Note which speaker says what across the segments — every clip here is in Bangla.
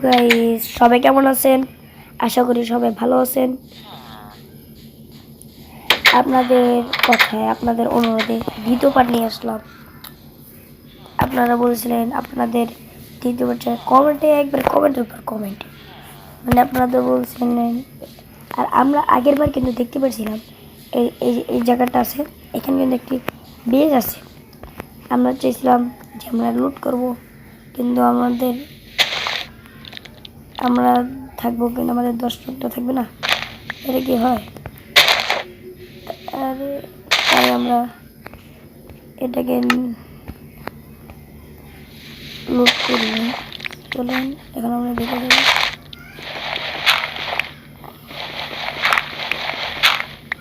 Speaker 1: গাইস, সবাই কেমন আছেন? আশা করি সবাই ভালো আছেন। আপনাদের কথায়, আপনাদের অনুরোধে দ্বিতীয় পার্ট নিয়ে আসলাম। আপনারা বলছিলেন আপনাদের দ্বিতীয় পার্ট কমেন্টে, একবার কমেন্টের উপর কমেন্ট, মানে আপনারা তো বলছিলেন। আর আমরা আগের বার কিন্তু দেখতে পাচ্ছিলাম এই জায়গাটা আছে, এখানে কিন্তু একটি বেজ আছে। আমরা চেয়েছিলাম যে আমরা লুট করব, কিন্তু আমরা থাকবো, কিন্তু আমাদের 10 লোকটা থাকবে না, এটা কি হয়? আর তাই আমরা এটাকে লুট করি। চলেন এখন আমরা দেখে দেবো।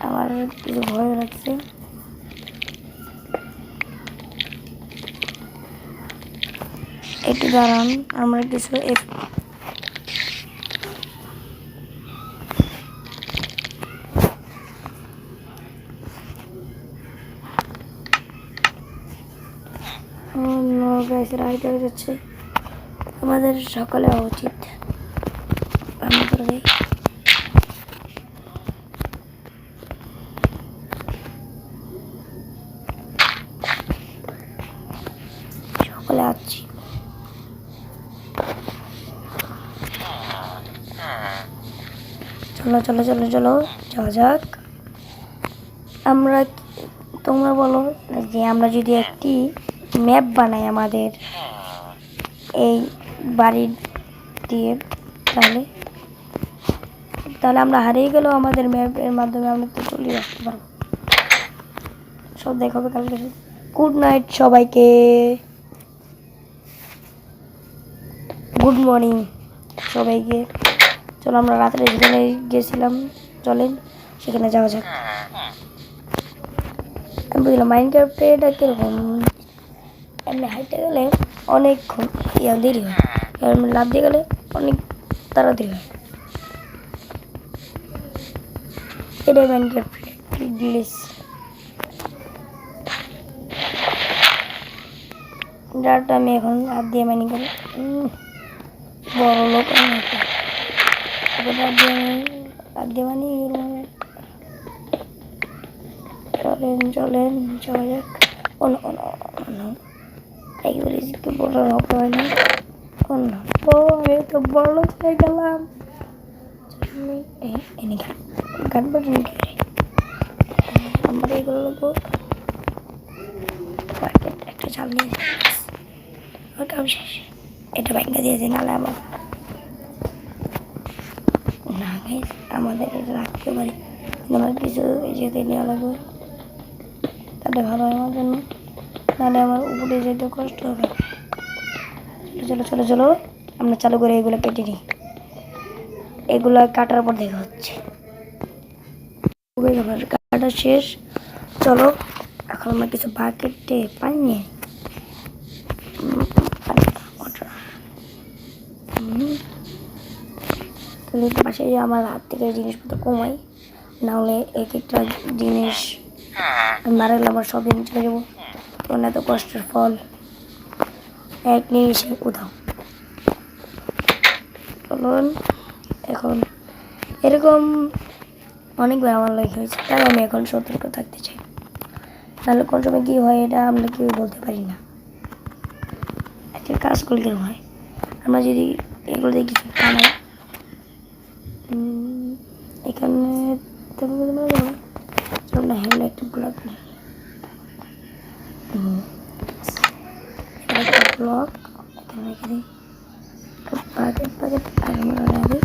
Speaker 1: আমার কিছু ভয় লাগছে। একটু দাঁড়ান, আমরা কিছু রাইট হয়ে যাচ্ছে। আমাদের সকালে হওয়া উচিত। আমি করে দিই। সকালে আসছি। চলো চলো চলো চলো যাওয়া যাক। তোমরা বলো যে আমরা যদি একটি ম্যাপ বানাই আমাদের এই বাড়ির দিয়ে, তাহলে আমরা হারিয়ে গেলেও আমাদের ম্যাপের মাধ্যমে আমরা তো চলে আসতে পারবো। সব দেখাবে কালকে। গুড নাইট সবাইকে, গুড মর্নিং সবাইকে। চলো আমরা রাত্রে যেখানে গেছিলাম, চলেন সেখানে যাওয়া যাক। আমি বুঝলাম মাইনক্রাফটে এটা কীরকম, এমনি হাইটে গেলে অনেকক্ষণ দেরি হয়, কারণ লাফ দিয়ে গেলে অনেক তাড়াতাড়ি হয়। এটাই মাইনক্রাফট গ্লিচ। যারটা আমি এখন হাত দিয়ে মাইনিং করি, বড় লোক হাত দিয়ে মানি। চলেন চলেন যাওয়া যাক। এইগুলি একটু বড় হবে হয় না। আমি তো বড় হয়ে গেলাম। গান বাজুন কি আমার এইগুলো লোক একটা চাল নিয়ে কাম শেষ। এটা ব্যাংকে দিয়েছে, নাহলে আমাদের এটা রাখতে পারি, আমার কিছু যেতে নেওয়া লাগবে, তাহলে ভালো হয় আমার জন্য, নাহলে আমার উপরে যেতে কষ্ট হবে। চলো চলো চলো আমরা চালু করে এগুলো কেটে নিই। এগুলো কাটার পর দেখা হচ্ছে। কাটা শেষ। চলো এখন আমরা কিছু বাকেটে পানি নিয়ে পাশে আমার হাত থেকে জিনিসপত্র কমাই, নাহলে এক একটা জিনিস মারা গেলে আমার সব জিনিস চলে যাবো। এত কষ্টের ফল এক নিমিষে উধাও। চলুন এখন এরকম অনেকবার আমার লাইফ হয়েছে, তাই আমি এখন সতর্ক থাকতে চাই, নাহলে কোন সময় কী হয় এটা আমরা কেউ বলতে পারি না। একটা কাজ করলে কেন হয়, আমরা যদি এগুলো দিয়ে কিছু বানাই, এখানে আমরা হ্যান্ড একটা ব্লক নিই, ব্লক এখানে রেখে দিই, পাকেট আর আমরা দিই।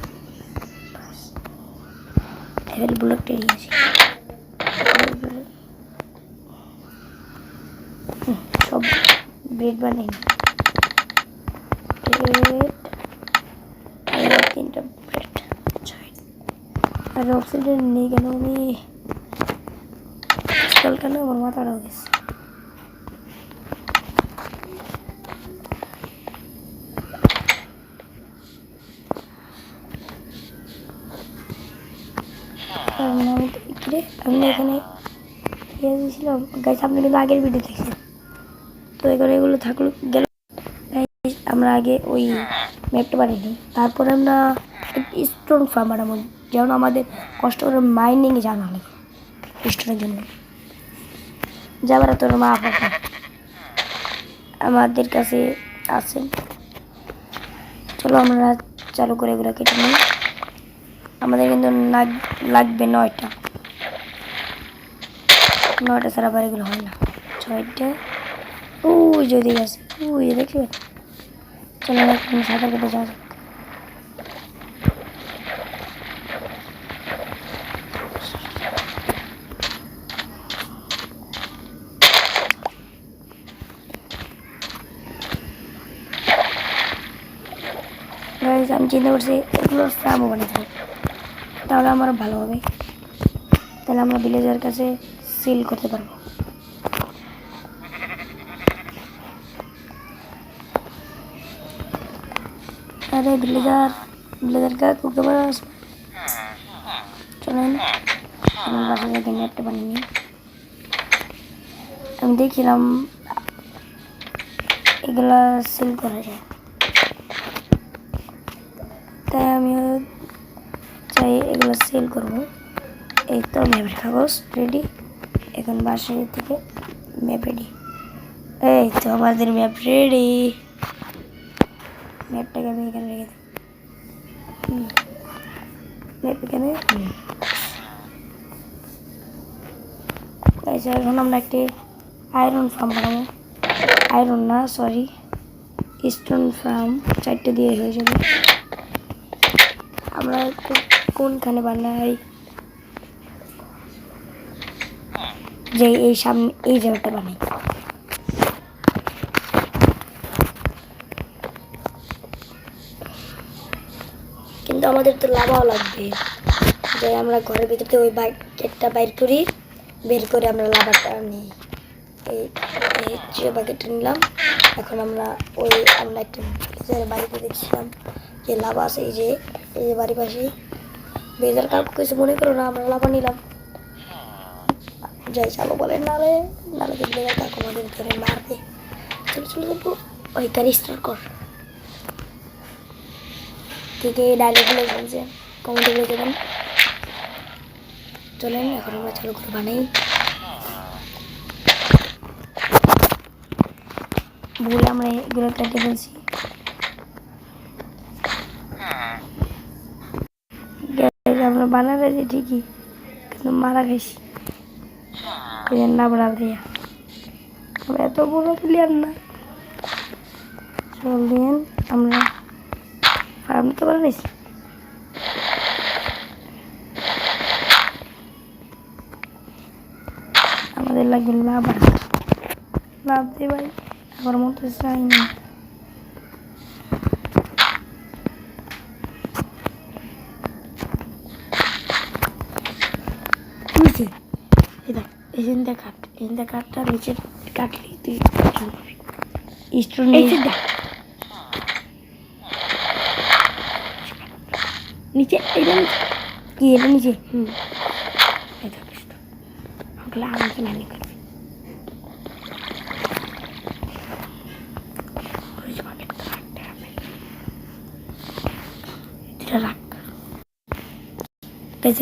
Speaker 1: এবার ব্লকটা নিয়ে আসি, সব ব্রেড বানাই না, তিনটা ব্রেড। আর অক্সিজেন নেই কেন, আমি কেন আমার মাথাটাও গেছে। আমি এখানে দিয়েছিলাম গাইস, আপনি কিন্তু আগের ভিডিও দেখছেন, তো এখানে এগুলো থাকলো গেল। আমরা আগে ওই ম্যাপটা বানিয়ে তারপরে আমরা স্টোন ফার্ম বানাবো, যেমন আমাদের কষ্ট করে মাইনিং জানা লাগে স্টোনের জন্য। যাবার তোর মা বাবা আমাদের কাছে আছেন, চলো আমরা চালু করে এগুলো কেটে নিই। আমাদের কিন্তু লাগবে 9টা ছাড়া আবার এগুলো হয় না। 6টা ওই যদি গেছে, ওই দেখবে। চলো না সাঁতার কেটে যাওয়া যাক। আমি চিন্তা করছি এগুলোর ফার্মও বানাতে হবে, তাহলে আমার ভালো হবে। তাহলে আমরা ভিলেজের কাছে সিল করতে পারবো। আরে ভিলেজার কাকু কেমন আছে? চলেন আমার বাসা থেকে ম্যাপটা বানিয়ে নিই। আমি দেখছিলাম এগুলা সিল করা যায়, তাই আমিও চাই এগুলো সেল করবো। এই তো ম্যাপের কাগজ রেডি, এখন বাসা থেকে ম্যাপ রেডি। এই তো আমাদের ম্যাপ রেডি। ম্যাপটাকে আমি এখানে রেখে দিই, ম্যাপ এখানে। এখন আমরা একটি আয়রন ফার্ম বানাবো, আয়রন না সরি স্টোন ফার্ম 4টে দিয়ে হয়ে যাবে। আমরা একটু কোনখানে বানাই, যে এই সামনে এই জায়গাটা বানাই। কিন্তু আমাদের তো লাভাও লাগবে, যে আমরা ঘরের ভিতরে ওই বাকেটটা বের করে আমরা লাভাটা নিই। এই যে বাকেটটা নিলাম, এখন আমরা একটা বাড়িতে দেখছিলাম যে লাভা আছে, এই যে বাড়ির পাশে। বেজার কাকু কিছু মনে করো না, আমরা লাভা নিলাম। যাই চালো বলে নালে বেজার কাকু আমাদের ধরে মারবে। চলো চলো দেখবো, ওই গাড়ি স্টার্ট কর। কে ডায়লগুলো বলছে কমেন্টে বলে দেবেন। চলেন এখন আমরা চালু করে বানাই। ভুলে আমরা এগুলো কেটে ফেলছি। আমরা বানাতে ঠিকই, কিন্তু মারা খাইছি না বলা দিয়া। আমরা এত বড় প্লেয়ার না। চলেন আমরা ফার্ম তো বানাইছি। আমাদের লাগবে লাভ দিয়ে ভাই, আমার মতো চাই না। নিচে এই কাঠটা নিচে কাটলি তুই স্টোন নিচে এটা কি এটা নিচে আমাকে নানি করবে।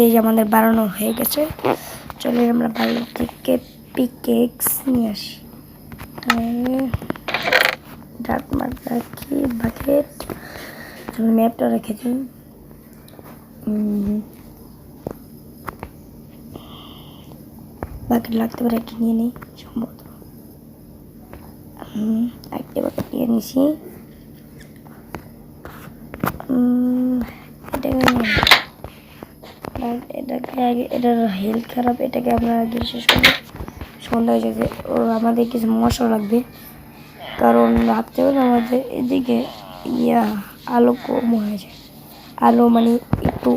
Speaker 1: এই যে আমাদের বানানো হয়ে গেছে। চলে আমরা বাইরে থেকে পিকেক্স নিয়ে আসি, রাখি বাকেট। ম্যাপটা রেখে দিই। বাকেট লাগতে পারে, একটা নিয়ে নিই সম্ভবত। একটা বাকেট নিয়ে নিছি। এটাকে আগে, এটার হেলথ খারাপ, এটাকে আমরা আগে শেষ করবো। সন্ধ্যা হয়ে যাবে, আমাদের কিছু মশলা লাগবে, কারণ রাত্রে আমাদের এদিকে আলো কম হয়ে যায়। আলো মানে একটু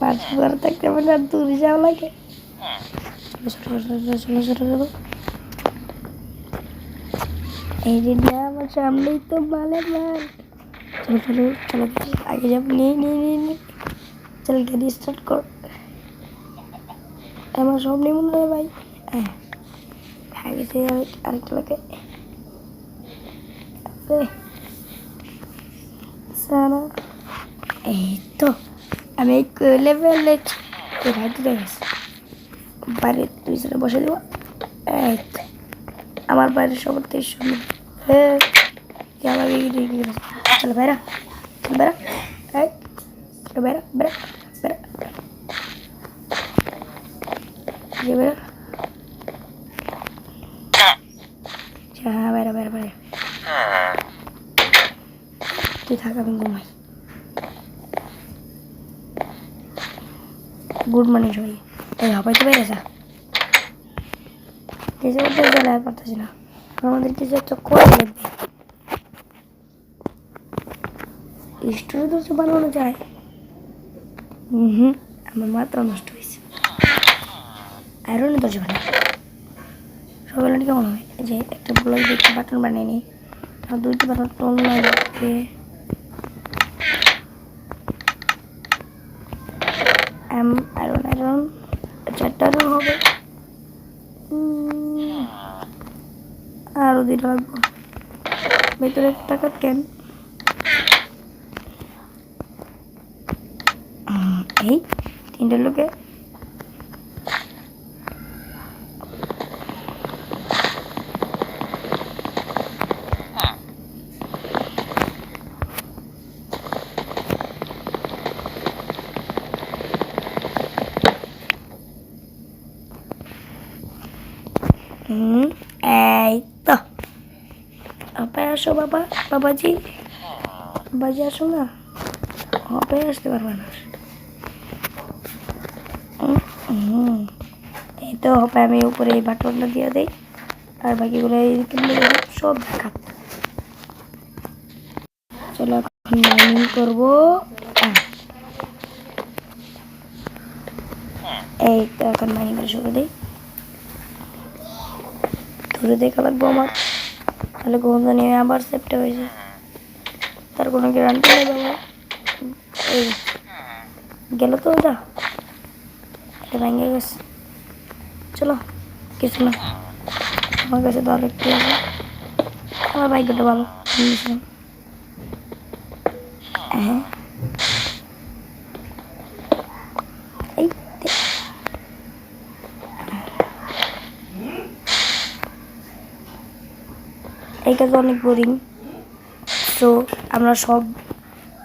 Speaker 1: পাশে ঘরে থাকতে পারে আর দূরে যাওয়া লাগে। চলো এই যে আমার সামনেই তো মালের মাল। চলো আগে যাব। নিয়ে চল গাড়ি স্টার্ট কর। আমার সব নেই মনে হয় ভাই। হ্যাঁ গেছে আরেকটা লাগে। সারা এই তো আমি লেভেলে হাইটে গেছি বাইরে তুই সেটা বসে দেবো এই তো আমার বাইরে সবার থেকে সুন্দর আমার চলো বেড়া চল বেড়া এই বেড়া বেড়া বেড়া বেড়া হ্যাঁ বেড়া বেড়া বেড়া তুই থাক আমি ঘুমাই গুড মর্নিং সবাই এই হবাইতে পেরেছা কিছু করতে জ্বালায় পারতেছি না আমাদের কিছু একটা করে লাগবে স্টোরি তো বানানো যায় আমার মাত্রা নষ্ট হয়েছে আয়রনে দরজা বানাই সবাই কেমন হয় যে একটা ব্লগ দেখতে বাটন বানিয়ে নিই আর দুইটা বাটন টোন লাগবে আয়রন আয়রন চারটা আয়রন হবে আরও দুইটা লাগবে ভেতরে টাকা কেন এই তিনটে লোকে এই তো আপে আসো বাবা বাবাজি বাবাজি আসো না আপে আসতে পারবে না এই তো হবে আমি উপরে এই বাটনটা দিয়ে দেই আর বাকিগুলো সব দেখা চলো এখন মাইনিং করবো এই তো এখন মাইনিং করে শুরু দিই ধরে দেখা লাগবো আমার তাহলে ঘুম নিয়ে আবার সেফটে হয়েছে তার কোনো গ্যারান্টি নেই বাবা এই গেল তো ওটা এটা ভেঙে গেছে চলো কিছু না আমার কাছে তো আরেকটি আছে আমার ভাগ্যটা ভালো হ্যাঁ এই এই কাজ অনেক বোরিং সো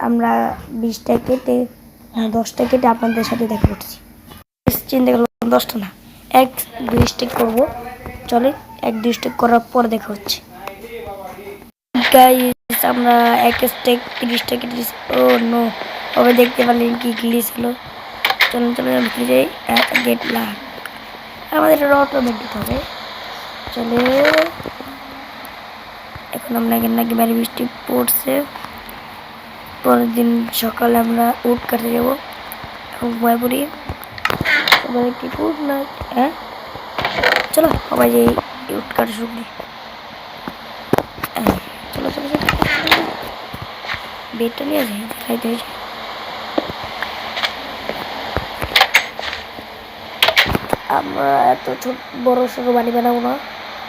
Speaker 1: আমরা 20টা কেটে 10টা কেটে আপনাদের সাথে দেখা করছি চিন্তা করলাম 10টা না 1-2 স্টেক করবো চলে 1-2 স্টেক করার পর দেখা হচ্ছে গাইস আমরা 1 স্টেক 30টা কেটে দিচ্ছি ও নো তবে দেখতে পারলেন কি গ্লিচ হলো চলুন চলে ভিতরে যাই গেট লাগ আমাদের এটা অটোমেট দিতে হবে চলে এখন আমরা নাকি বাইরে বৃষ্টি পড়ছে পরের দিন সকালে আমরা উট কাটতে যাবো এখন ঘুমায় পড়ি সবাই কি গুড নাইট হ্যাঁ চলো সবাই যাই উট কাটা শুরু করি চলো চলো চলো বেডটা নিয়ে যাই খাইতে হয়েছে আমরা এত বড় সড়ো বাড়ি বানাবো না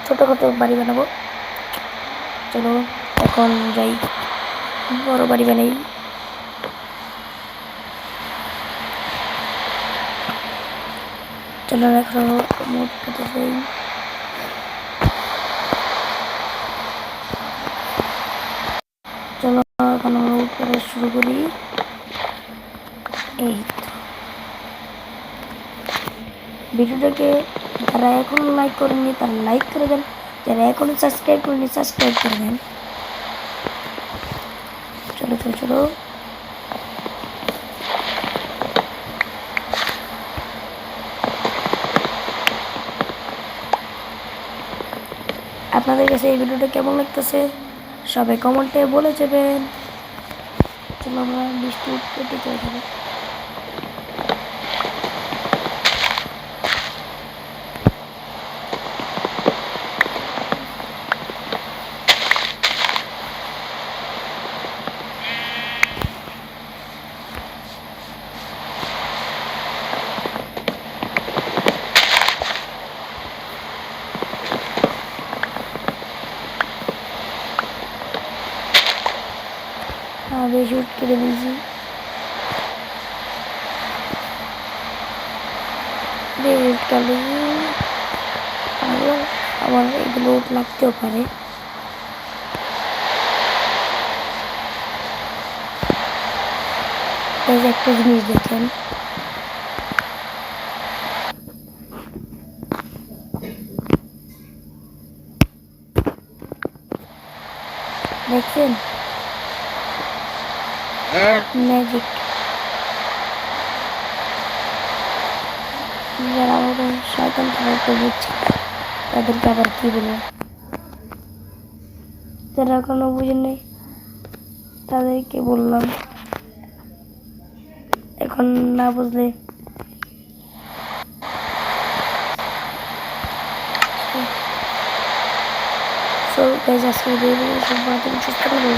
Speaker 1: ছোটোখাটো বাড়ি বানাবো চলো এখন যাই বড় বাড়ি বানাই চলো এখন মোট পেতে যাই চলো এখন আমরা উপরে শুরু করি এই ভিডিওটাকে যারা এখনো লাইক করেননি তারা লাইক করে দেন যারা এখনো সাবস্ক্রাইব করেনি সাবস্ক্রাইব করে দেন চলো চলো চলো আপনাদের কাছে এই ভিডিওটা কেমন লাগতেছে সবাই কমেন্টে বলে যাবেন চলো আমরা বৃষ্টি কেটে চলে যাবো আগে শুট কেটে দিয়েছি। আমার এগুলো লাগতেও পারে। একটা জিনিস দেখেন, দেখছেন ম্যাজিক। যারা আমাকে শয়তান তারা তো বুঝছে, তাদেরকে আবার কি বলবো, যারা এখনো বুঝেন নেই তাদেরকে বললাম, এখন না বুঝলে সো গাইস আজকে ভিডিও সব সুস্থ করে